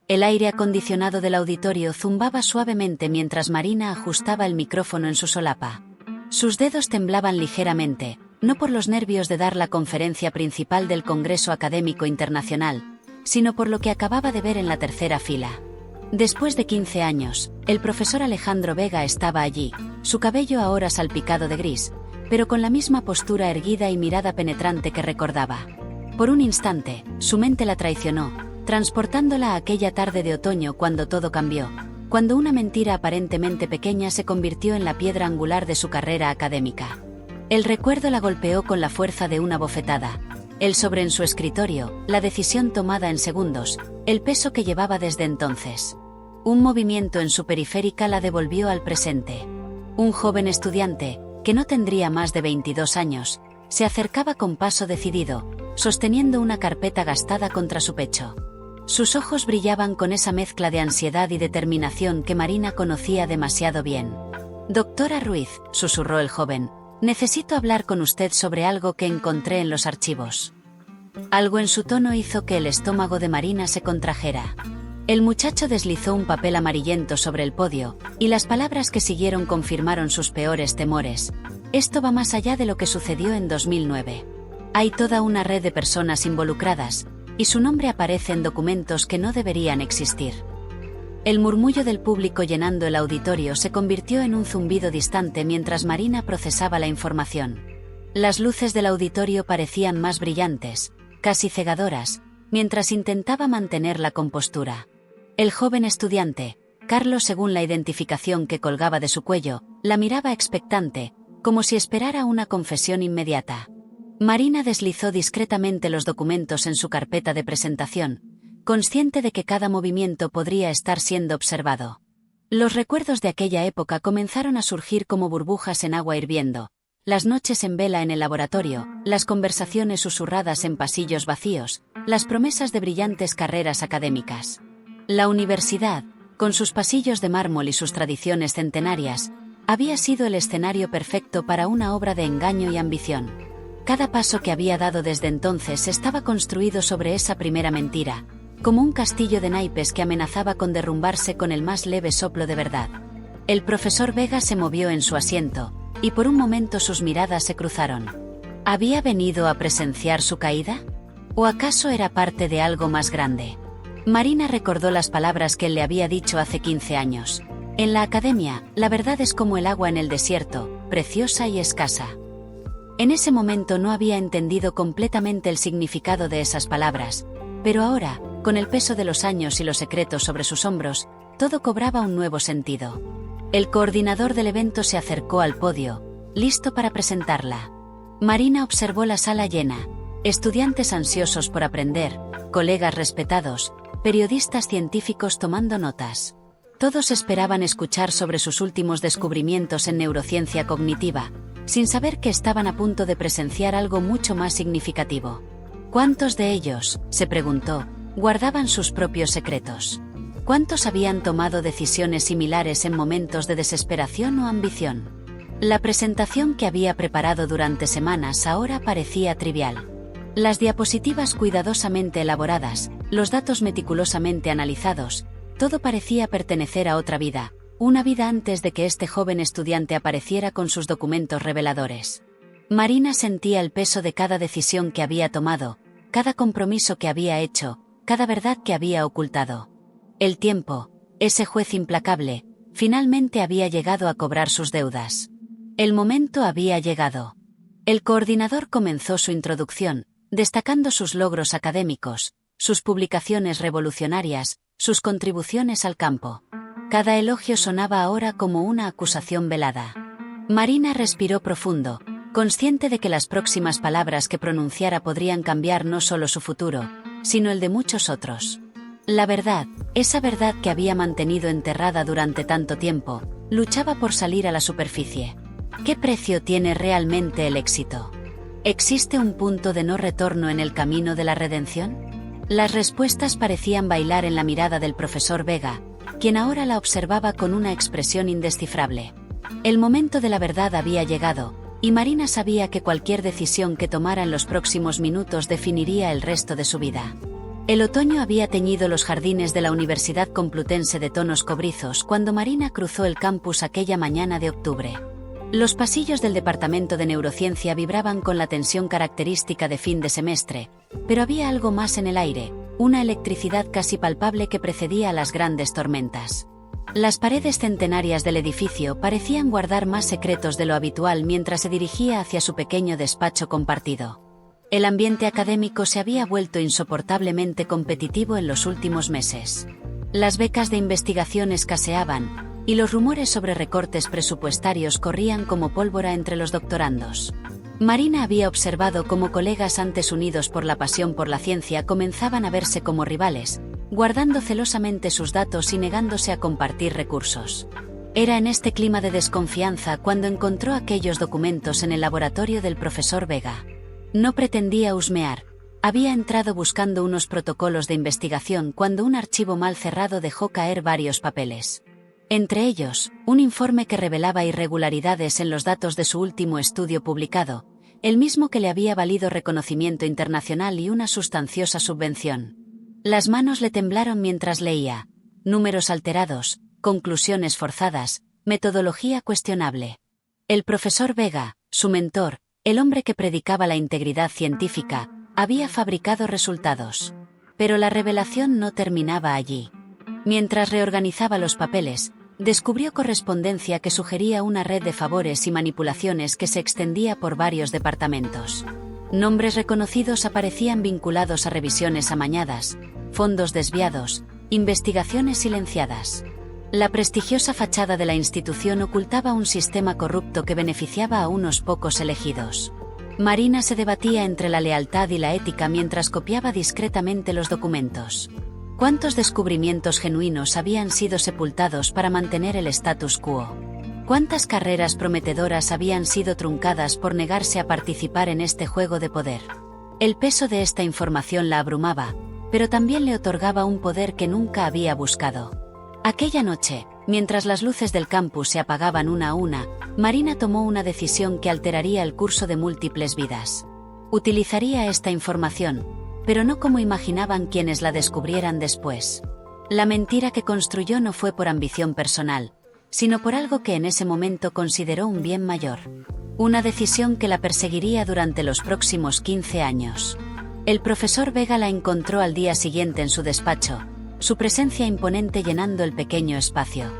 El aire acondicionado del auditorio zumbaba suavemente mientras Marina ajustaba el micrófono en su solapa. Sus dedos temblaban ligeramente, no por los nervios de dar la conferencia principal del Congreso Académico Internacional, sino por lo que acababa de ver en la tercera fila. Después de 15 años, el profesor Alejandro Vega estaba allí, su cabello ahora salpicado de gris, pero con la misma postura erguida y mirada penetrante que recordaba. Por un instante, su mente la traicionó, transportándola a aquella tarde de otoño cuando todo cambió, cuando una mentira aparentemente pequeña se convirtió en la piedra angular de su carrera académica. El recuerdo la golpeó con la fuerza de una bofetada. El sobre en su escritorio, la decisión tomada en segundos, el peso que llevaba desde entonces. Un movimiento en su periférica la devolvió al presente. Un joven estudiante, que no tendría más de 22 años, se acercaba con paso decidido, sosteniendo una carpeta gastada contra su pecho. Sus ojos brillaban con esa mezcla de ansiedad y determinación que Marina conocía demasiado bien. «Doctora Ruiz», susurró el joven, «necesito hablar con usted sobre algo que encontré en los archivos». Algo en su tono hizo que el estómago de Marina se contrajera. El muchacho deslizó un papel amarillento sobre el podio, y las palabras que siguieron confirmaron sus peores temores. «Esto va más allá de lo que sucedió en 2009. Hay toda una red de personas involucradas, y su nombre aparece en documentos que no deberían existir». El murmullo del público llenando el auditorio se convirtió en un zumbido distante mientras Marina procesaba la información. Las luces del auditorio parecían más brillantes, casi cegadoras, mientras intentaba mantener la compostura. El joven estudiante, Carlos, según la identificación que colgaba de su cuello, la miraba expectante, como si esperara una confesión inmediata. Marina deslizó discretamente los documentos en su carpeta de presentación, consciente de que cada movimiento podría estar siendo observado. Los recuerdos de aquella época comenzaron a surgir como burbujas en agua hirviendo. Las noches en vela en el laboratorio, las conversaciones susurradas en pasillos vacíos, las promesas de brillantes carreras académicas. La universidad, con sus pasillos de mármol y sus tradiciones centenarias, había sido el escenario perfecto para una obra de engaño y ambición. Cada paso que había dado desde entonces estaba construido sobre esa primera mentira, como un castillo de naipes que amenazaba con derrumbarse con el más leve soplo de verdad. El profesor Vega se movió en su asiento, y por un momento sus miradas se cruzaron. ¿Había venido a presenciar su caída? ¿O acaso era parte de algo más grande? Marina recordó las palabras que él le había dicho hace 15 años. En la academia, la verdad es como el agua en el desierto, preciosa y escasa. En ese momento no había entendido completamente el significado de esas palabras, pero ahora, con el peso de los años y los secretos sobre sus hombros, todo cobraba un nuevo sentido. El coordinador del evento se acercó al podio, listo para presentarla. Marina observó la sala llena, estudiantes ansiosos por aprender, colegas respetados, periodistas científicos tomando notas. Todos esperaban escuchar sobre sus últimos descubrimientos en neurociencia cognitiva, sin saber que estaban a punto de presenciar algo mucho más significativo. ¿Cuántos de ellos, se preguntó, guardaban sus propios secretos? ¿Cuántos habían tomado decisiones similares en momentos de desesperación o ambición? La presentación que había preparado durante semanas ahora parecía trivial. Las diapositivas cuidadosamente elaboradas, los datos meticulosamente analizados, todo parecía pertenecer a otra vida, una vida antes de que este joven estudiante apareciera con sus documentos reveladores. Marina sentía el peso de cada decisión que había tomado, cada compromiso que había hecho, cada verdad que había ocultado. El tiempo, ese juez implacable, finalmente había llegado a cobrar sus deudas. El momento había llegado. El coordinador comenzó su introducción, destacando sus logros académicos, sus publicaciones revolucionarias, sus contribuciones al campo. Cada elogio sonaba ahora como una acusación velada. Marina respiró profundo, consciente de que las próximas palabras que pronunciara podrían cambiar no solo su futuro, sino el de muchos otros. La verdad, esa verdad que había mantenido enterrada durante tanto tiempo, luchaba por salir a la superficie. ¿Qué precio tiene realmente el éxito? ¿Existe un punto de no retorno en el camino de la redención? Las respuestas parecían bailar en la mirada del profesor Vega, quien ahora la observaba con una expresión indescifrable. El momento de la verdad había llegado, y Marina sabía que cualquier decisión que tomara en los próximos minutos definiría el resto de su vida. El otoño había teñido los jardines de la Universidad Complutense de tonos cobrizos cuando Marina cruzó el campus aquella mañana de octubre. Los pasillos del departamento de neurociencia vibraban con la tensión característica de fin de semestre, pero había algo más en el aire, una electricidad casi palpable que precedía a las grandes tormentas. Las paredes centenarias del edificio parecían guardar más secretos de lo habitual mientras se dirigía hacia su pequeño despacho compartido. El ambiente académico se había vuelto insoportablemente competitivo en los últimos meses. Las becas de investigación escaseaban, y los rumores sobre recortes presupuestarios corrían como pólvora entre los doctorandos. Marina había observado cómo colegas antes unidos por la pasión por la ciencia comenzaban a verse como rivales, guardando celosamente sus datos y negándose a compartir recursos. Era en este clima de desconfianza cuando encontró aquellos documentos en el laboratorio del profesor Vega. No pretendía husmear. Había entrado buscando unos protocolos de investigación cuando un archivo mal cerrado dejó caer varios papeles. Entre ellos, un informe que revelaba irregularidades en los datos de su último estudio publicado, el mismo que le había valido reconocimiento internacional y una sustanciosa subvención. Las manos le temblaron mientras leía. Números alterados, conclusiones forzadas, metodología cuestionable. El profesor Vega, su mentor, el hombre que predicaba la integridad científica, había fabricado resultados. Pero la revelación no terminaba allí. Mientras reorganizaba los papeles, descubrió correspondencia que sugería una red de favores y manipulaciones que se extendía por varios departamentos. Nombres reconocidos aparecían vinculados a revisiones amañadas, fondos desviados, investigaciones silenciadas. La prestigiosa fachada de la institución ocultaba un sistema corrupto que beneficiaba a unos pocos elegidos. Marina se debatía entre la lealtad y la ética mientras copiaba discretamente los documentos. ¿Cuántos descubrimientos genuinos habían sido sepultados para mantener el status quo? ¿Cuántas carreras prometedoras habían sido truncadas por negarse a participar en este juego de poder? El peso de esta información la abrumaba, pero también le otorgaba un poder que nunca había buscado. Aquella noche, mientras las luces del campus se apagaban una a una, Marina tomó una decisión que alteraría el curso de múltiples vidas. Utilizaría esta información, pero no como imaginaban quienes la descubrieran después. La mentira que construyó no fue por ambición personal, sino por algo que en ese momento consideró un bien mayor. Una decisión que la perseguiría durante los próximos 15 años. El profesor Vega la encontró al día siguiente en su despacho, su presencia imponente llenando el pequeño espacio.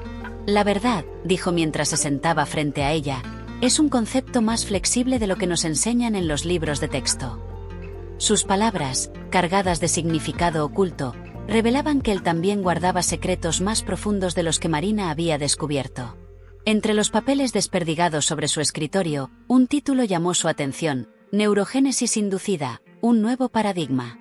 La verdad, dijo mientras se sentaba frente a ella, es un concepto más flexible de lo que nos enseñan en los libros de texto. Sus palabras, cargadas de significado oculto, revelaban que él también guardaba secretos más profundos de los que Marina había descubierto. Entre los papeles desperdigados sobre su escritorio, un título llamó su atención: Neurogénesis inducida, un nuevo paradigma.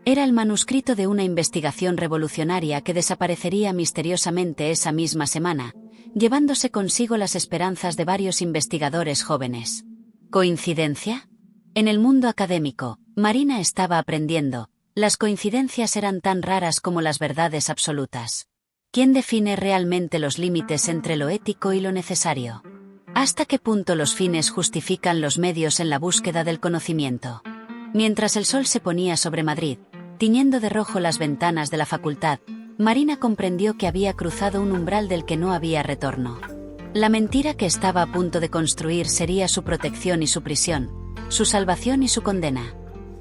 Era el manuscrito de una investigación revolucionaria que desaparecería misteriosamente esa misma semana, llevándose consigo las esperanzas de varios investigadores jóvenes. ¿Coincidencia? En el mundo académico, Marina estaba aprendiendo. Las coincidencias eran tan raras como las verdades absolutas. ¿Quién define realmente los límites entre lo ético y lo necesario? ¿Hasta qué punto los fines justifican los medios en la búsqueda del conocimiento? Mientras el sol se ponía sobre Madrid, tiñendo de rojo las ventanas de la facultad, Marina comprendió que había cruzado un umbral del que no había retorno. La mentira que estaba a punto de construir sería su protección y su prisión, su salvación y su condena.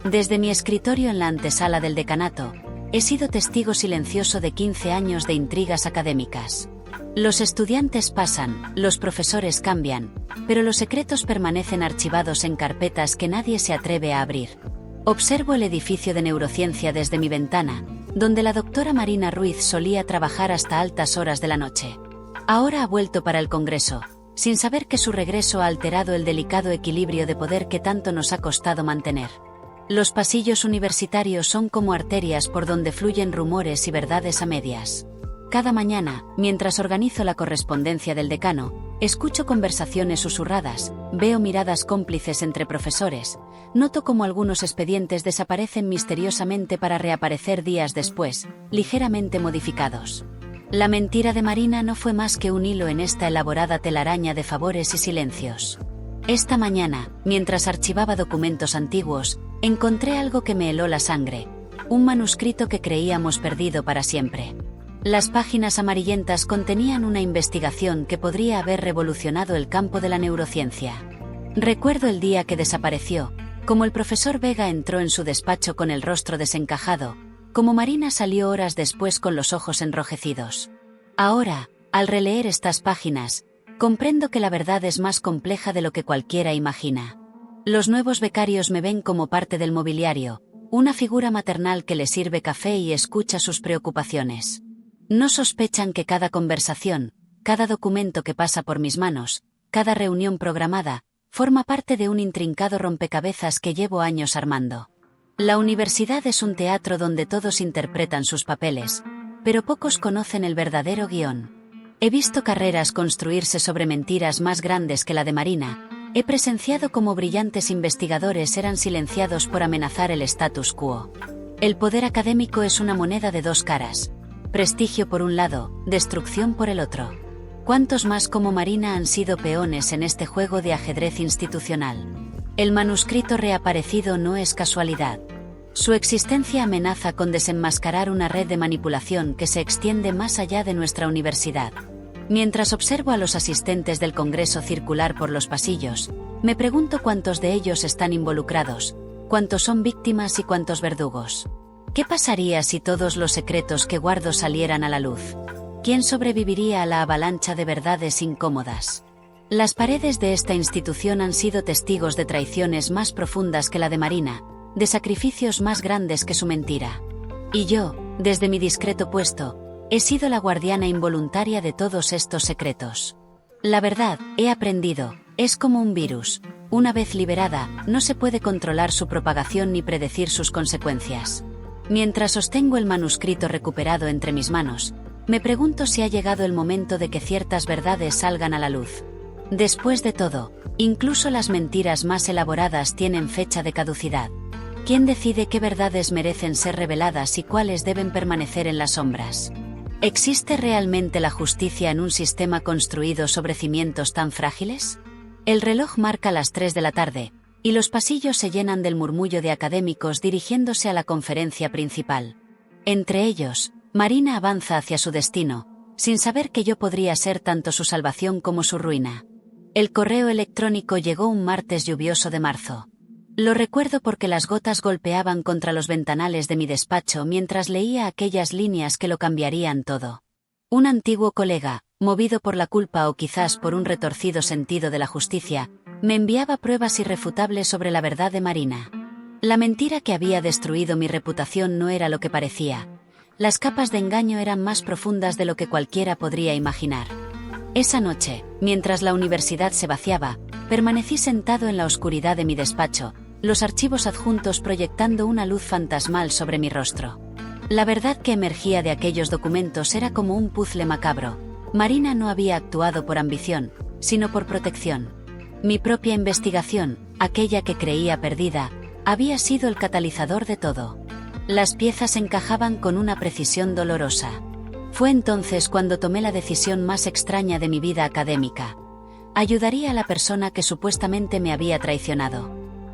Desde mi escritorio en la antesala del decanato, he sido testigo silencioso de 15 años de intrigas académicas. Los estudiantes pasan, los profesores cambian, pero los secretos permanecen archivados en carpetas que nadie se atreve a abrir. Observo el edificio de neurociencia desde mi ventana, donde la doctora Marina Ruiz solía trabajar hasta altas horas de la noche. Ahora ha vuelto para el Congreso, sin saber que su regreso ha alterado el delicado equilibrio de poder que tanto nos ha costado mantener. Los pasillos universitarios son como arterias por donde fluyen rumores y verdades a medias. Cada mañana, mientras organizo la correspondencia del decano, escucho conversaciones susurradas, veo miradas cómplices entre profesores, noto cómo algunos expedientes desaparecen misteriosamente para reaparecer días después, ligeramente modificados. La mentira de Marina no fue más que un hilo en esta elaborada telaraña de favores y silencios. Esta mañana, mientras archivaba documentos antiguos, encontré algo que me heló la sangre. un manuscrito que creíamos perdido para siempre. Las páginas amarillentas contenían una investigación que podría haber revolucionado el campo de la neurociencia. Recuerdo el día que desapareció, como el profesor Vega entró en su despacho con el rostro desencajado, como Marina salió horas después con los ojos enrojecidos. Ahora, al releer estas páginas, comprendo que la verdad es más compleja de lo que cualquiera imagina. Los nuevos becarios me ven como parte del mobiliario, una figura maternal que les sirve café y escucha sus preocupaciones. No sospechan que cada conversación, cada documento que pasa por mis manos, cada reunión programada, forma parte de un intrincado rompecabezas que llevo años armando. La universidad es un teatro donde todos interpretan sus papeles, pero pocos conocen el verdadero guión. He visto carreras construirse sobre mentiras más grandes que la de Marina. He presenciado cómo brillantes investigadores eran silenciados por amenazar el status quo. El poder académico es una moneda de dos caras. Prestigio por un lado, destrucción por el otro. ¿Cuántos más como Marina han sido peones en este juego de ajedrez institucional? El manuscrito reaparecido no es casualidad. Su existencia amenaza con desenmascarar una red de manipulación que se extiende más allá de nuestra universidad. Mientras observo a los asistentes del Congreso circular por los pasillos, me pregunto cuántos de ellos están involucrados, cuántos son víctimas y cuántos verdugos. ¿Qué pasaría si todos los secretos que guardo salieran a la luz? ¿Quién sobreviviría a la avalancha de verdades incómodas? Las paredes de esta institución han sido testigos de traiciones más profundas que la de Marina, de sacrificios más grandes que su mentira. Y yo, desde mi discreto puesto, he sido la guardiana involuntaria de todos estos secretos. La verdad, he aprendido, es como un virus. Una vez liberada, no se puede controlar su propagación ni predecir sus consecuencias. Mientras sostengo el manuscrito recuperado entre mis manos, me pregunto si ha llegado el momento de que ciertas verdades salgan a la luz. Después de todo, incluso las mentiras más elaboradas tienen fecha de caducidad. ¿Quién decide qué verdades merecen ser reveladas y cuáles deben permanecer en las sombras? ¿Existe realmente la justicia en un sistema construido sobre cimientos tan frágiles? El reloj marca las 3 de la tarde, y los pasillos se llenan del murmullo de académicos dirigiéndose a la conferencia principal. Entre ellos, Marina avanza hacia su destino, sin saber que yo podría ser tanto su salvación como su ruina. El correo electrónico llegó un martes lluvioso de marzo. Lo recuerdo porque las gotas golpeaban contra los ventanales de mi despacho mientras leía aquellas líneas que lo cambiarían todo. Un antiguo colega, movido por la culpa o quizás por un retorcido sentido de la justicia, me enviaba pruebas irrefutables sobre la verdad de Marina. La mentira que había destruido mi reputación no era lo que parecía. Las capas de engaño eran más profundas de lo que cualquiera podría imaginar. Esa noche, mientras la universidad se vaciaba, permanecí sentado en la oscuridad de mi despacho, los archivos adjuntos proyectando una luz fantasmal sobre mi rostro. La verdad que emergía de aquellos documentos era como un puzzle macabro. Marina no había actuado por ambición, sino por protección. Mi propia investigación, aquella que creía perdida, había sido el catalizador de todo. Las piezas encajaban con una precisión dolorosa. Fue entonces cuando tomé la decisión más extraña de mi vida académica. Ayudaría a la persona que supuestamente me había traicionado.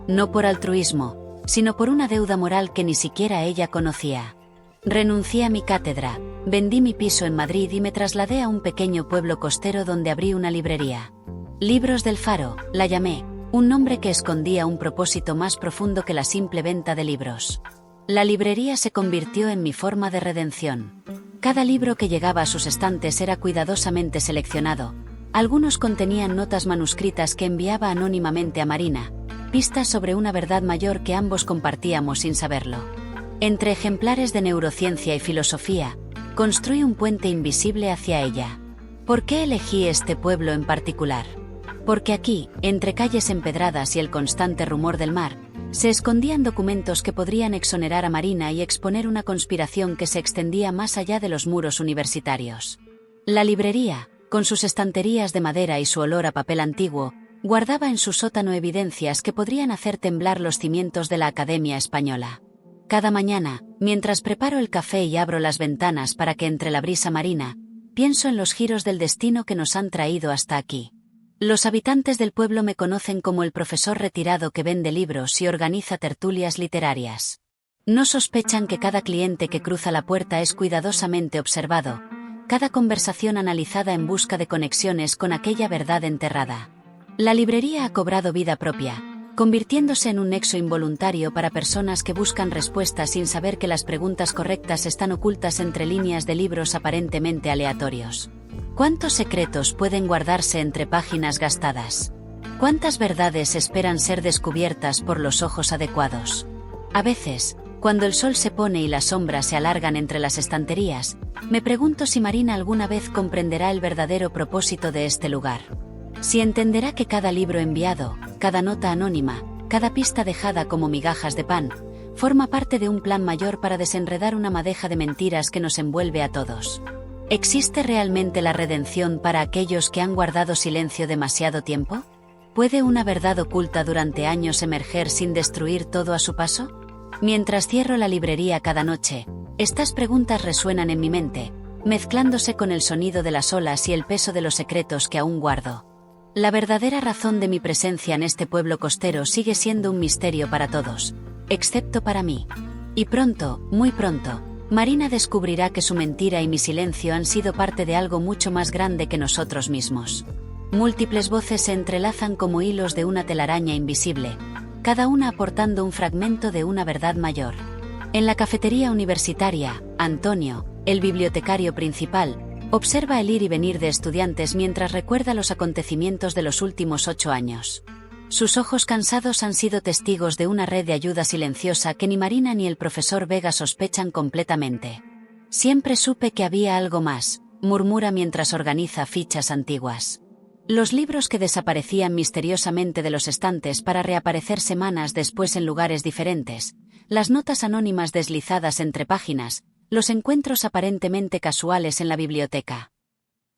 No por altruismo, sino por una deuda moral que ni siquiera ella conocía. Renuncié a mi cátedra, vendí mi piso en Madrid y me trasladé a un pequeño pueblo costero donde abrí una librería. Libros del Faro, la llamé, un nombre que escondía un propósito más profundo que la simple venta de libros. La librería se convirtió en mi forma de redención. Cada libro que llegaba a sus estantes era cuidadosamente seleccionado. Algunos contenían notas manuscritas que enviaba anónimamente a Marina, pistas sobre una verdad mayor que ambos compartíamos sin saberlo. Entre ejemplares de neurociencia y filosofía, construí un puente invisible hacia ella. ¿Por qué elegí este pueblo en particular? Porque aquí, entre calles empedradas y el constante rumor del mar, se escondían documentos que podrían exonerar a Marina y exponer una conspiración que se extendía más allá de los muros universitarios. La librería, con sus estanterías de madera y su olor a papel antiguo, guardaba en su sótano evidencias que podrían hacer temblar los cimientos de la Academia Española. Cada mañana, mientras preparo el café y abro las ventanas para que entre la brisa marina, pienso en los giros del destino que nos han traído hasta aquí. Los habitantes del pueblo me conocen como el profesor retirado que vende libros y organiza tertulias literarias. No sospechan que cada cliente que cruza la puerta es cuidadosamente observado, cada conversación analizada en busca de conexiones con aquella verdad enterrada. La librería ha cobrado vida propia, convirtiéndose en un nexo involuntario para personas que buscan respuestas sin saber que las preguntas correctas están ocultas entre líneas de libros aparentemente aleatorios. ¿Cuántos secretos pueden guardarse entre páginas gastadas? ¿Cuántas verdades esperan ser descubiertas por los ojos adecuados? A veces, cuando el sol se pone y las sombras se alargan entre las estanterías, me pregunto si Marina alguna vez comprenderá el verdadero propósito de este lugar. Si entenderá que cada libro enviado, cada nota anónima, cada pista dejada como migajas de pan, forma parte de un plan mayor para desenredar una madeja de mentiras que nos envuelve a todos. ¿Existe realmente la redención para aquellos que han guardado silencio demasiado tiempo? ¿Puede una verdad oculta durante años emerger sin destruir todo a su paso? Mientras cierro la librería cada noche, estas preguntas resuenan en mi mente, mezclándose con el sonido de las olas y el peso de los secretos que aún guardo. La verdadera razón de mi presencia en este pueblo costero sigue siendo un misterio para todos, excepto para mí. Y pronto, muy pronto, Marina descubrirá que su mentira y mi silencio han sido parte de algo mucho más grande que nosotros mismos. Múltiples voces se entrelazan como hilos de una telaraña invisible, cada una aportando un fragmento de una verdad mayor. En la cafetería universitaria, Antonio, el bibliotecario principal, observa el ir y venir de estudiantes mientras recuerda los acontecimientos de los últimos 8 años. Sus ojos cansados han sido testigos de una red de ayuda silenciosa que ni Marina ni el profesor Vega sospechan completamente. Siempre supe que había algo más, murmura mientras organiza fichas antiguas. Los libros que desaparecían misteriosamente de los estantes para reaparecer semanas después en lugares diferentes, las notas anónimas deslizadas entre páginas, los encuentros aparentemente casuales en la biblioteca.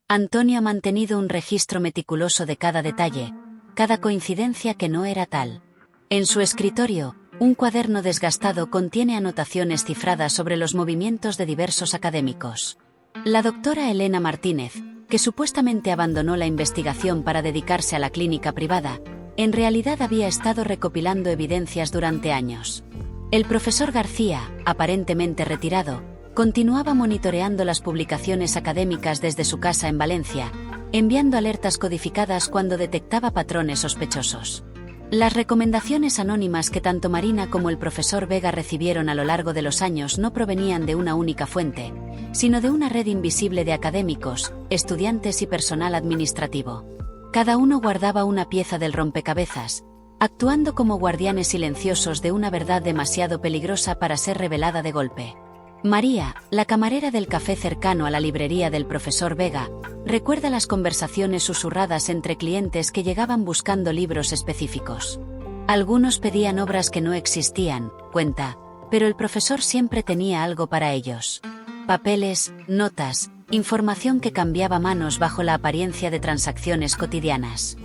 Antonio ha mantenido un registro meticuloso de cada detalle, cada coincidencia que no era tal. En su escritorio, un cuaderno desgastado contiene anotaciones cifradas sobre los movimientos de diversos académicos. La doctora Elena Martínez, que supuestamente abandonó la investigación para dedicarse a la clínica privada, en realidad había estado recopilando evidencias durante años. El profesor García, aparentemente retirado, continuaba monitoreando las publicaciones académicas desde su casa en Valencia, enviando alertas codificadas cuando detectaba patrones sospechosos. Las recomendaciones anónimas que tanto Marina como el profesor Vega recibieron a lo largo de los años no provenían de una única fuente, sino de una red invisible de académicos, estudiantes y personal administrativo. Cada uno guardaba una pieza del rompecabezas, actuando como guardianes silenciosos de una verdad demasiado peligrosa para ser revelada de golpe. María, la camarera del café cercano a la librería del profesor Vega, recuerda las conversaciones susurradas entre clientes que llegaban buscando libros específicos. Algunos pedían obras que no existían, cuenta, pero el profesor siempre tenía algo para ellos. Papeles, notas, información que cambiaba manos bajo la apariencia de transacciones cotidianas.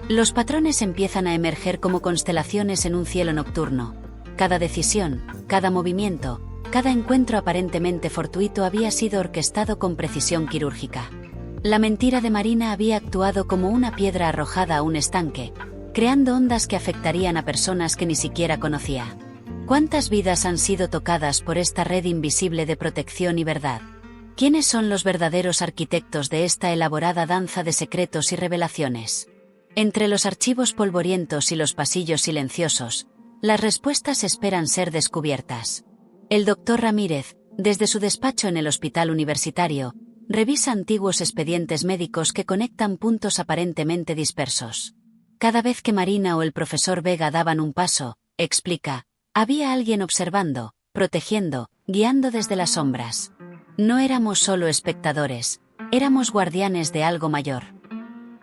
Los patrones empiezan a emerger como constelaciones en un cielo nocturno. Cada decisión, cada movimiento, cada encuentro aparentemente fortuito había sido orquestado con precisión quirúrgica. La mentira de Marina había actuado como una piedra arrojada a un estanque, creando ondas que afectarían a personas que ni siquiera conocía. ¿Cuántas vidas han sido tocadas por esta red invisible de protección y verdad? ¿Quiénes son los verdaderos arquitectos de esta elaborada danza de secretos y revelaciones? Entre los archivos polvorientos y los pasillos silenciosos, las respuestas esperan ser descubiertas. El doctor Ramírez, desde su despacho en el hospital universitario, revisa antiguos expedientes médicos que conectan puntos aparentemente dispersos. Cada vez que Marina o el profesor Vega daban un paso, explica, había alguien observando, protegiendo, guiando desde las sombras. No éramos solo espectadores, éramos guardianes de algo mayor.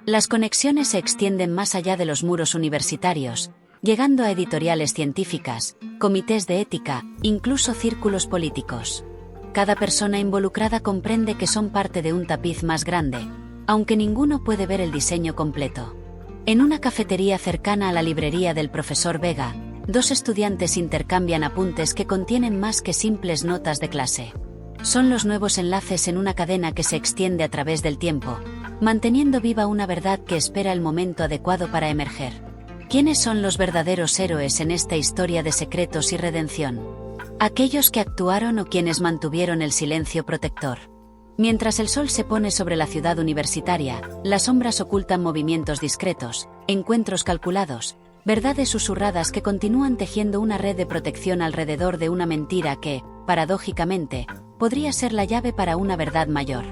Las conexiones se extienden más allá de los muros universitarios, llegando a editoriales científicas, comités de ética, incluso círculos políticos. Cada persona involucrada comprende que son parte de un tapiz más grande, aunque ninguno puede ver el diseño completo. En una cafetería cercana a la librería del profesor Vega, 2 estudiantes intercambian apuntes que contienen más que simples notas de clase. Son los nuevos enlaces en una cadena que se extiende a través del tiempo, manteniendo viva una verdad que espera el momento adecuado para emerger. ¿Quiénes son los verdaderos héroes en esta historia de secretos y redención? Aquellos que actuaron o quienes mantuvieron el silencio protector. Mientras el sol se pone sobre la ciudad universitaria, las sombras ocultan movimientos discretos, encuentros calculados, verdades susurradas que continúan tejiendo una red de protección alrededor de una mentira que, paradójicamente, podría ser la llave para una verdad mayor.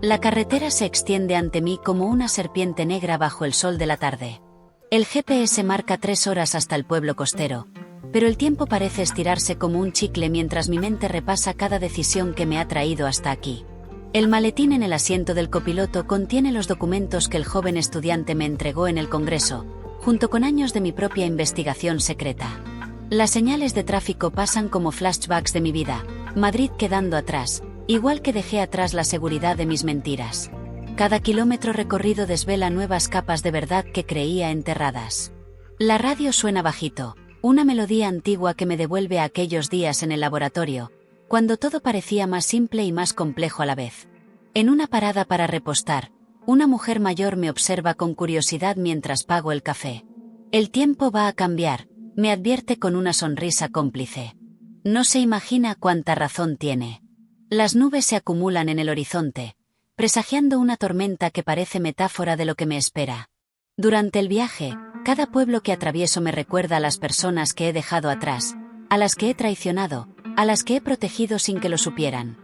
La carretera se extiende ante mí como una serpiente negra bajo el sol de la tarde. El GPS marca 3 horas hasta el pueblo costero, pero el tiempo parece estirarse como un chicle mientras mi mente repasa cada decisión que me ha traído hasta aquí. El maletín en el asiento del copiloto contiene los documentos que el joven estudiante me entregó en el Congreso, junto con años de mi propia investigación secreta. Las señales de tráfico pasan como flashbacks de mi vida, Madrid quedando atrás, igual que dejé atrás la seguridad de mis mentiras. Cada kilómetro recorrido desvela nuevas capas de verdad que creía enterradas. La radio suena bajito, una melodía antigua que me devuelve a aquellos días en el laboratorio, cuando todo parecía más simple y más complejo a la vez. En una parada para repostar, una mujer mayor me observa con curiosidad mientras pago el café. El tiempo va a cambiar, me advierte con una sonrisa cómplice. No se imagina cuánta razón tiene. Las nubes se acumulan en el horizonte, presagiando una tormenta que parece metáfora de lo que me espera. Durante el viaje, cada pueblo que atravieso me recuerda a las personas que he dejado atrás, a las que he traicionado, a las que he protegido sin que lo supieran.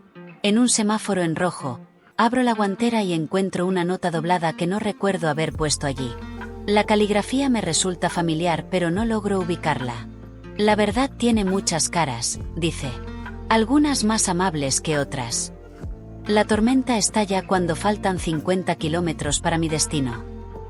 En un semáforo en rojo, abro la guantera y encuentro una nota doblada que no recuerdo haber puesto allí. La caligrafía me resulta familiar pero no logro ubicarla. La verdad tiene muchas caras, dice. Algunas más amables que otras. La tormenta estalla cuando faltan 50 kilómetros para mi destino.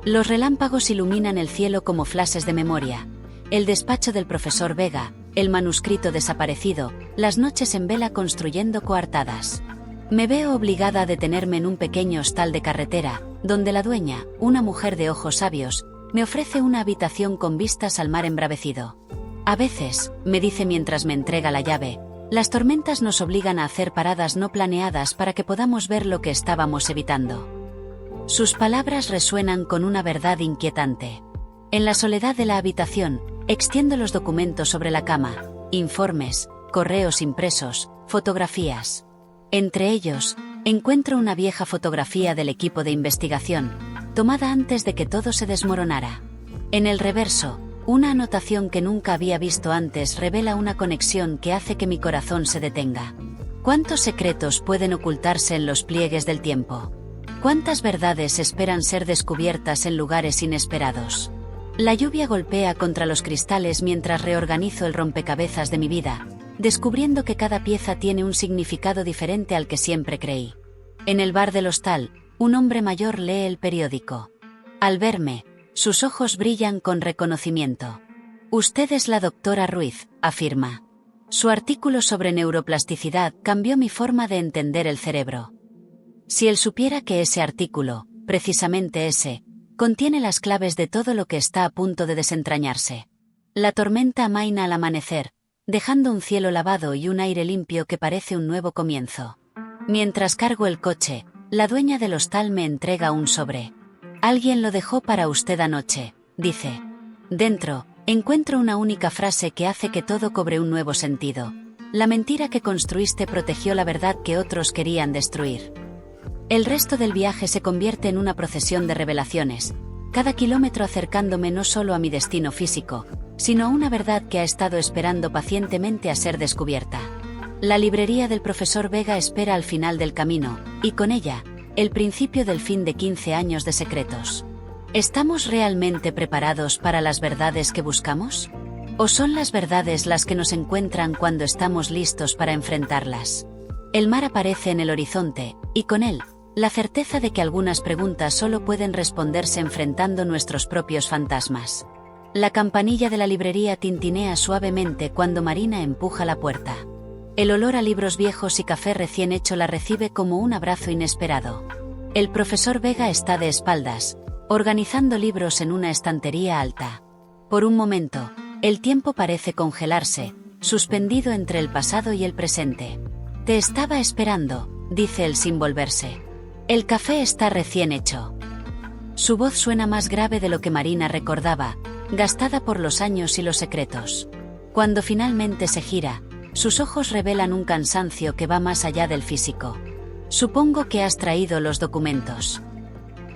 Los relámpagos iluminan el cielo como flashes de memoria. El despacho del profesor Vega, el manuscrito desaparecido, las noches en vela construyendo coartadas. Me veo obligada a detenerme en un pequeño hostal de carretera, donde la dueña, una mujer de ojos sabios, me ofrece una habitación con vistas al mar embravecido. A veces, me dice mientras me entrega la llave, las tormentas nos obligan a hacer paradas no planeadas para que podamos ver lo que estábamos evitando. Sus palabras resuenan con una verdad inquietante. En la soledad de la habitación, extiendo los documentos sobre la cama, informes, correos impresos, fotografías. Entre ellos, encuentro una vieja fotografía del equipo de investigación, tomada antes de que todo se desmoronara. En el reverso, una anotación que nunca había visto antes revela una conexión que hace que mi corazón se detenga. ¿Cuántos secretos pueden ocultarse en los pliegues del tiempo? ¿Cuántas verdades esperan ser descubiertas en lugares inesperados? La lluvia golpea contra los cristales mientras reorganizo el rompecabezas de mi vida, descubriendo que cada pieza tiene un significado diferente al que siempre creí. En el bar del hostal, un hombre mayor lee el periódico. Al verme, sus ojos brillan con reconocimiento. Usted es la doctora Ruiz, afirma. Su artículo sobre neuroplasticidad cambió mi forma de entender el cerebro. Si él supiera que ese artículo, precisamente ese, contiene las claves de todo lo que está a punto de desentrañarse. La tormenta amaina al amanecer, dejando un cielo lavado y un aire limpio que parece un nuevo comienzo. Mientras cargo el coche, la dueña del hostal me entrega un sobre. Alguien lo dejó para usted anoche, dice. Dentro, encuentro una única frase que hace que todo cobre un nuevo sentido. La mentira que construiste protegió la verdad que otros querían destruir. El resto del viaje se convierte en una procesión de revelaciones, cada kilómetro acercándome no solo a mi destino físico, sino a una verdad que ha estado esperando pacientemente a ser descubierta. La librería del profesor Vega espera al final del camino, y con ella, el principio del fin de 15 años de secretos. ¿Estamos realmente preparados para las verdades que buscamos? ¿O son las verdades las que nos encuentran cuando estamos listos para enfrentarlas? El mar aparece en el horizonte, y con él, la certeza de que algunas preguntas solo pueden responderse enfrentando nuestros propios fantasmas. La campanilla de la librería tintinea suavemente cuando Marina empuja la puerta. El olor a libros viejos y café recién hecho la recibe como un abrazo inesperado. El profesor Vega está de espaldas, organizando libros en una estantería alta. Por un momento, el tiempo parece congelarse, suspendido entre el pasado y el presente. Te estaba esperando, dice él sin volverse. El café está recién hecho. Su voz suena más grave de lo que Marina recordaba, gastada por los años y los secretos. Cuando finalmente se gira, Sus ojos revelan un cansancio que va más allá del físico. Supongo que has traído los documentos.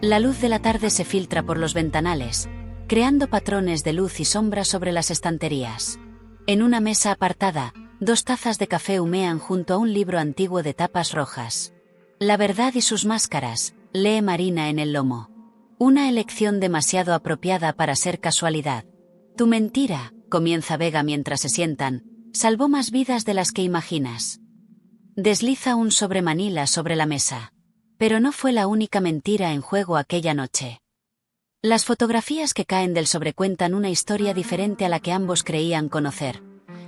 La luz de la tarde se filtra por los ventanales, creando patrones de luz y sombra sobre las estanterías. En una mesa apartada, 2 tazas de café humean junto a un libro antiguo de tapas rojas. La verdad y sus máscaras, lee Marina en el lomo. Una elección demasiado apropiada para ser casualidad. Tu mentira, comienza Vega mientras se sientan, salvó más vidas de las que imaginas. Desliza un sobremanila sobre la mesa. Pero no fue la única mentira en juego aquella noche. Las fotografías que caen del sobre cuentan una historia diferente a la que ambos creían conocer.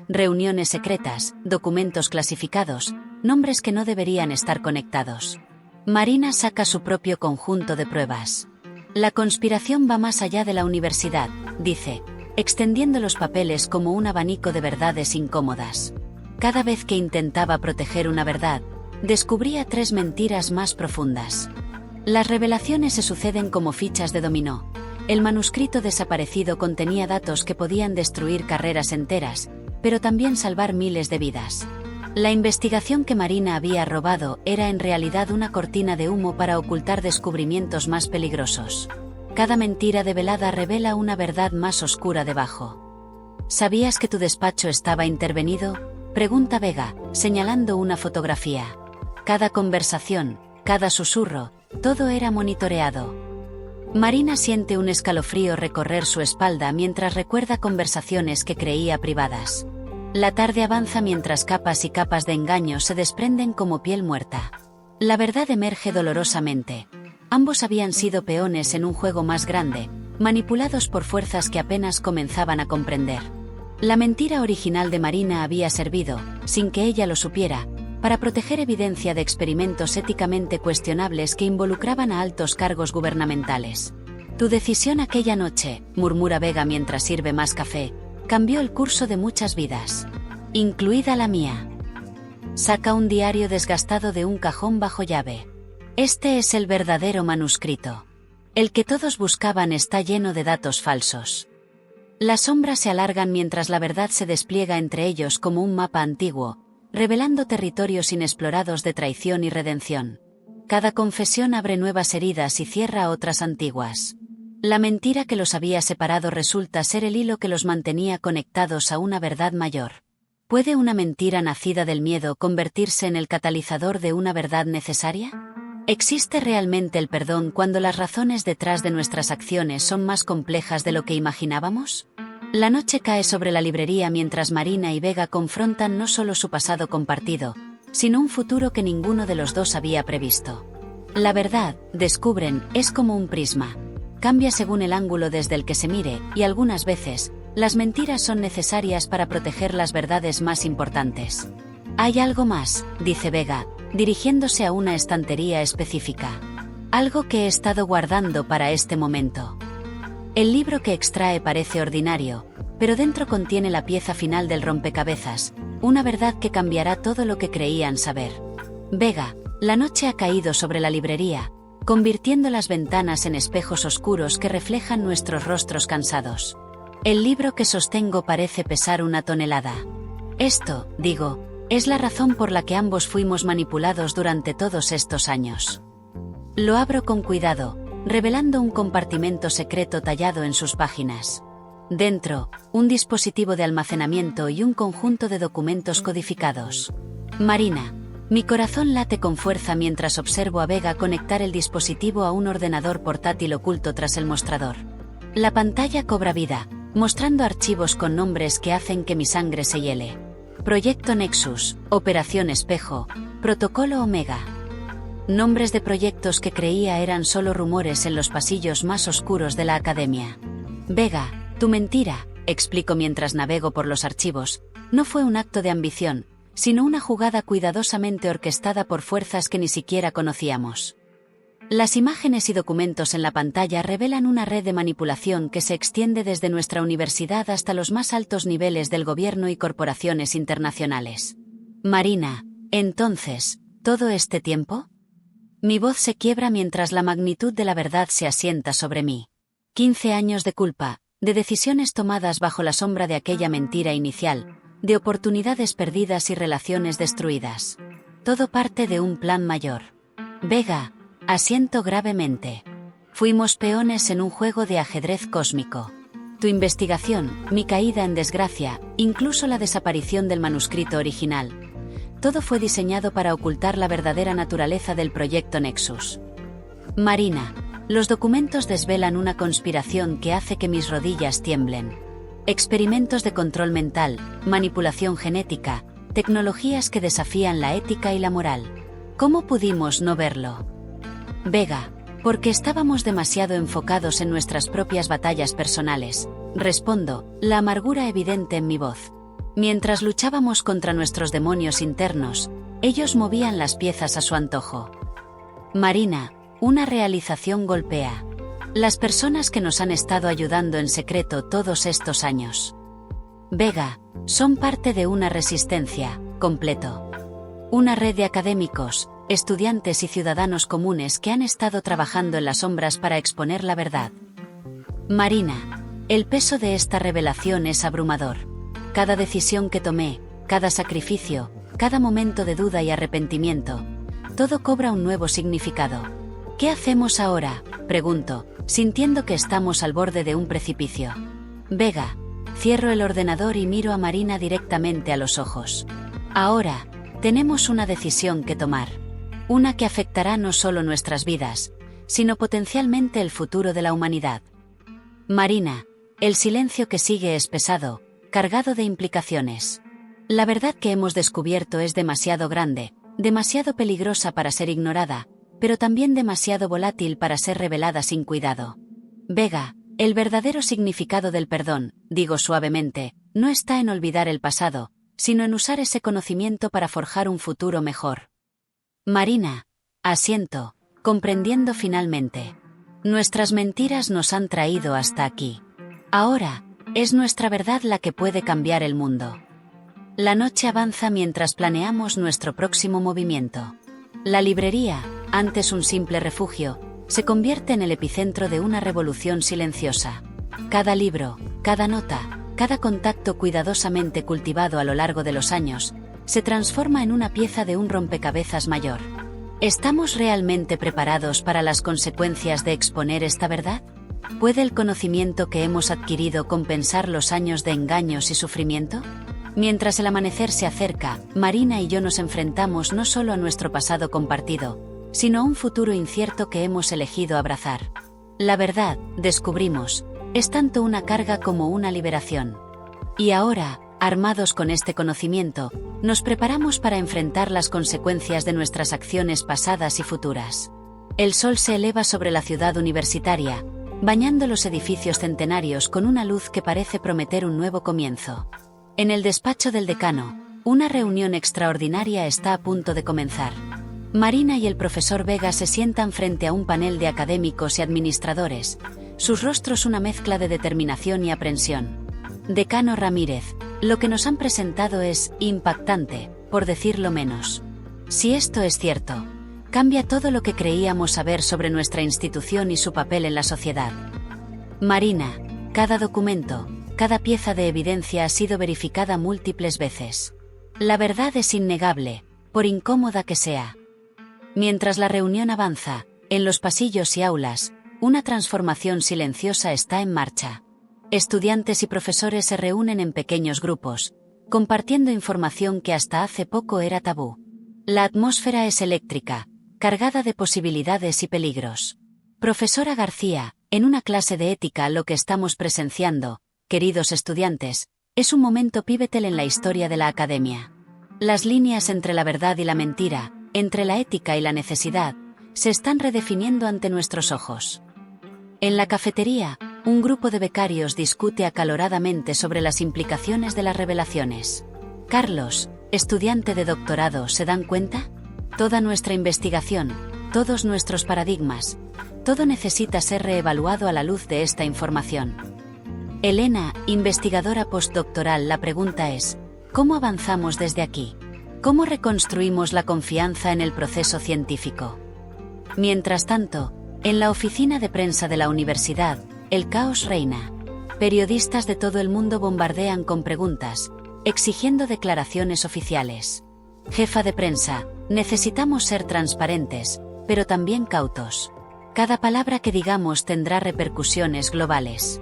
Reuniones secretas, documentos clasificados, nombres que no deberían estar conectados. Marina saca su propio conjunto de pruebas. La conspiración va más allá de la universidad, dice, extendiendo los papeles como un abanico de verdades incómodas. Cada vez que intentaba proteger una verdad, descubría 3 mentiras más profundas. Las revelaciones se suceden como fichas de dominó. El manuscrito desaparecido contenía datos que podían destruir carreras enteras, pero también salvar miles de vidas. La investigación que Marina había robado era en realidad una cortina de humo para ocultar descubrimientos más peligrosos. Cada mentira develada revela una verdad más oscura debajo. ¿Sabías que tu despacho estaba intervenido?, pregunta Vega, señalando una fotografía. Cada conversación, cada susurro, todo era monitoreado. Marina siente un escalofrío recorrer su espalda mientras recuerda conversaciones que creía privadas. La tarde avanza mientras capas y capas de engaño se desprenden como piel muerta. La verdad emerge dolorosamente. Ambos habían sido peones en un juego más grande, manipulados por fuerzas que apenas comenzaban a comprender. La mentira original de Marina había servido, sin que ella lo supiera, para proteger evidencia de experimentos éticamente cuestionables que involucraban a altos cargos gubernamentales. Tu decisión aquella noche, murmura Vega mientras sirve más café, cambió el curso de muchas vidas, incluida la mía. Saca un diario desgastado de un cajón bajo llave. Este es el verdadero manuscrito. El que todos buscaban está lleno de datos falsos. Las sombras se alargan mientras la verdad se despliega entre ellos como un mapa antiguo, revelando territorios inexplorados de traición y redención. Cada confesión abre nuevas heridas y cierra otras antiguas. La mentira que los había separado resulta ser el hilo que los mantenía conectados a una verdad mayor. ¿Puede una mentira nacida del miedo convertirse en el catalizador de una verdad necesaria? ¿Existe realmente el perdón cuando las razones detrás de nuestras acciones son más complejas de lo que imaginábamos? La noche cae sobre la librería mientras Marina y Vega confrontan no solo su pasado compartido, sino un futuro que ninguno de los dos había previsto. La verdad, descubren, es como un prisma. Cambia según el ángulo desde el que se mire, y algunas veces, las mentiras son necesarias para proteger las verdades más importantes. Hay algo más, dice Vega, dirigiéndose a una estantería específica. Algo que he estado guardando para este momento. El libro que extrae parece ordinario, pero dentro contiene la pieza final del rompecabezas, una verdad que cambiará todo lo que creían saber. Vega, la noche ha caído sobre la librería, convirtiendo las ventanas en espejos oscuros que reflejan nuestros rostros cansados. El libro que sostengo parece pesar 1 tonelada. Esto, digo, es la razón por la que ambos fuimos manipulados durante todos estos años. Lo abro con cuidado, revelando un compartimento secreto tallado en sus páginas. Dentro, un dispositivo de almacenamiento y un conjunto de documentos codificados. Marina. Mi corazón late con fuerza mientras observo a Vega conectar el dispositivo a un ordenador portátil oculto tras el mostrador. La pantalla cobra vida, mostrando archivos con nombres que hacen que mi sangre se hiele. Proyecto Nexus, Operación Espejo, Protocolo Omega. Nombres de proyectos que creía eran solo rumores en los pasillos más oscuros de la academia. Vega, tu mentira, explico mientras navego por los archivos, no fue un acto de ambición, sino una jugada cuidadosamente orquestada por fuerzas que ni siquiera conocíamos. Las imágenes y documentos en la pantalla revelan una red de manipulación que se extiende desde nuestra universidad hasta los más altos niveles del gobierno y corporaciones internacionales. Marina, entonces, ¿todo este tiempo? Mi voz se quiebra mientras la magnitud de la verdad se asienta sobre mí. 15 años de culpa, de decisiones tomadas bajo la sombra de aquella mentira inicial, de oportunidades perdidas y relaciones destruidas. Todo parte de un plan mayor. Vega, asiento gravemente. Fuimos peones en un juego de ajedrez cósmico. Tu investigación, mi caída en desgracia, incluso la desaparición del manuscrito original. Todo fue diseñado para ocultar la verdadera naturaleza del proyecto Nexus. Marina, los documentos desvelan una conspiración que hace que mis rodillas tiemblen. Experimentos de control mental, manipulación genética, tecnologías que desafían la ética y la moral. ¿Cómo pudimos no verlo? Vega, porque estábamos demasiado enfocados en nuestras propias batallas personales. Respondo, la amargura evidente en mi voz. Mientras luchábamos contra nuestros demonios internos, ellos movían las piezas a su antojo. Marina, una realización golpea. Las personas que nos han estado ayudando en secreto todos estos años. Vega, son parte de una resistencia, completo. Una red de académicos, estudiantes y ciudadanos comunes que han estado trabajando en las sombras para exponer la verdad. Marina, el peso de esta revelación es abrumador. Cada decisión que tomé, cada sacrificio, cada momento de duda y arrepentimiento, todo cobra un nuevo significado. ¿Qué hacemos ahora?, pregunto, sintiendo que estamos al borde de un precipicio. Vega, cierro el ordenador y miro a Marina directamente a los ojos. Ahora, tenemos una decisión que tomar. Una que afectará no solo nuestras vidas, sino potencialmente el futuro de la humanidad. Marina, el silencio que sigue es pesado, cargado de implicaciones. La verdad que hemos descubierto es demasiado grande, demasiado peligrosa para ser ignorada, pero también demasiado volátil para ser revelada sin cuidado. Vega, el verdadero significado del perdón, digo suavemente, no está en olvidar el pasado, sino en usar ese conocimiento para forjar un futuro mejor. Marina, asiento, comprendiendo finalmente. Nuestras mentiras nos han traído hasta aquí. Ahora, es nuestra verdad la que puede cambiar el mundo. La noche avanza mientras planeamos nuestro próximo movimiento. La librería, antes un simple refugio, se convierte en el epicentro de una revolución silenciosa. Cada libro, cada nota, cada contacto cuidadosamente cultivado a lo largo de los años, se transforma en una pieza de un rompecabezas mayor. ¿Estamos realmente preparados para las consecuencias de exponer esta verdad? ¿Puede el conocimiento que hemos adquirido compensar los años de engaños y sufrimiento? Mientras el amanecer se acerca, Marina y yo nos enfrentamos no solo a nuestro pasado compartido, sino a un futuro incierto que hemos elegido abrazar. La verdad, descubrimos, es tanto una carga como una liberación. Y ahora, armados con este conocimiento, nos preparamos para enfrentar las consecuencias de nuestras acciones pasadas y futuras. El sol se eleva sobre la ciudad universitaria, bañando los edificios centenarios con una luz que parece prometer un nuevo comienzo. En el despacho del decano, una reunión extraordinaria está a punto de comenzar. Marina y el profesor Vega se sientan frente a un panel de académicos y administradores, sus rostros una mezcla de determinación y aprensión. Decano Ramírez, lo que nos han presentado es impactante, por decirlo menos. Si esto es cierto, cambia todo lo que creíamos saber sobre nuestra institución y su papel en la sociedad. Marina, cada documento, cada pieza de evidencia ha sido verificada múltiples veces. La verdad es innegable, por incómoda que sea. Mientras la reunión avanza, en los pasillos y aulas, una transformación silenciosa está en marcha. Estudiantes y profesores se reúnen en pequeños grupos, compartiendo información que hasta hace poco era tabú. La atmósfera es eléctrica, cargada de posibilidades y peligros. Profesora García, en una clase de ética lo que estamos presenciando, queridos estudiantes, es un momento pivotal en la historia de la academia. Las líneas entre la verdad y la mentira, entre la ética y la necesidad, se están redefiniendo ante nuestros ojos. En la cafetería, un grupo de becarios discute acaloradamente sobre las implicaciones de las revelaciones. Carlos, estudiante de doctorado, ¿se dan cuenta? Toda nuestra investigación, todos nuestros paradigmas, todo necesita ser reevaluado a la luz de esta información. Elena, investigadora postdoctoral, la pregunta es, ¿cómo avanzamos desde aquí? ¿Cómo reconstruimos la confianza en el proceso científico? Mientras tanto, en la oficina de prensa de la universidad, el caos reina. Periodistas de todo el mundo bombardean con preguntas, exigiendo declaraciones oficiales. Jefa de prensa, necesitamos ser transparentes, pero también cautos. Cada palabra que digamos tendrá repercusiones globales.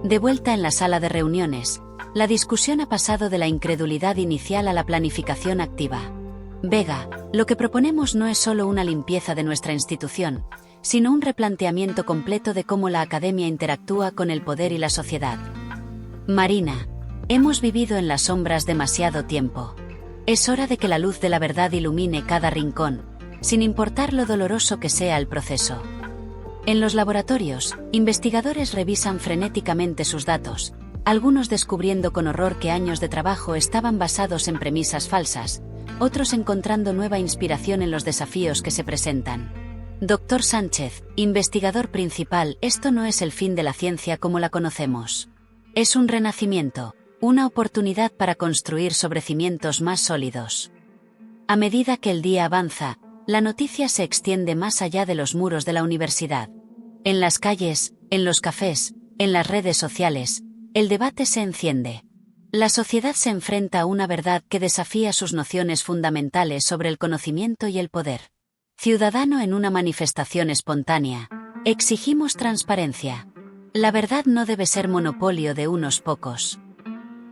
De vuelta en la sala de reuniones, la discusión ha pasado de la incredulidad inicial a la planificación activa. Vega, lo que proponemos no es solo una limpieza de nuestra institución, sino un replanteamiento completo de cómo la academia interactúa con el poder y la sociedad. Marina, hemos vivido en las sombras demasiado tiempo. Es hora de que la luz de la verdad ilumine cada rincón, sin importar lo doloroso que sea el proceso. En los laboratorios, investigadores revisan frenéticamente sus datos, algunos descubriendo con horror que años de trabajo estaban basados en premisas falsas, otros encontrando nueva inspiración en los desafíos que se presentan. Dr. Sánchez, investigador principal, esto no es el fin de la ciencia como la conocemos. Es un renacimiento, una oportunidad para construir sobre cimientos más sólidos. A medida que el día avanza, la noticia se extiende más allá de los muros de la universidad. En las calles, en los cafés, en las redes sociales, el debate se enciende. La sociedad se enfrenta a una verdad que desafía sus nociones fundamentales sobre el conocimiento y el poder. Ciudadano en una manifestación espontánea, exigimos transparencia. La verdad no debe ser monopolio de unos pocos.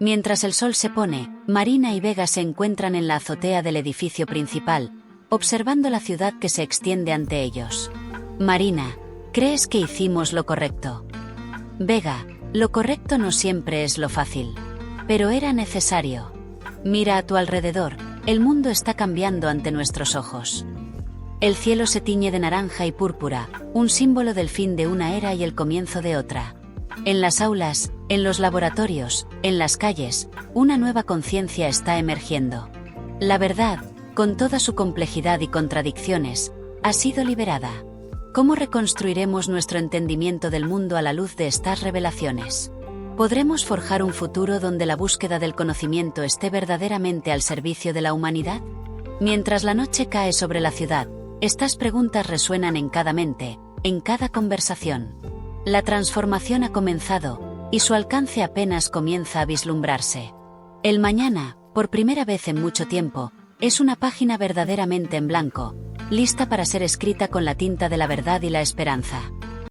Mientras el sol se pone, Marina y Vega se encuentran en la azotea del edificio principal, observando la ciudad que se extiende ante ellos. Marina, ¿crees que hicimos lo correcto? Vega, lo correcto no siempre es lo fácil. Pero era necesario. Mira a tu alrededor, el mundo está cambiando ante nuestros ojos. El cielo se tiñe de naranja y púrpura, un símbolo del fin de una era y el comienzo de otra. En las aulas, en los laboratorios, en las calles, una nueva conciencia está emergiendo. La verdad, con toda su complejidad y contradicciones, ha sido liberada. ¿Cómo reconstruiremos nuestro entendimiento del mundo a la luz de estas revelaciones? ¿Podremos forjar un futuro donde la búsqueda del conocimiento esté verdaderamente al servicio de la humanidad? Mientras la noche cae sobre la ciudad, estas preguntas resuenan en cada mente, en cada conversación. La transformación ha comenzado, y su alcance apenas comienza a vislumbrarse. El mañana, por primera vez en mucho tiempo, es una página verdaderamente en blanco, lista para ser escrita con la tinta de la verdad y la esperanza.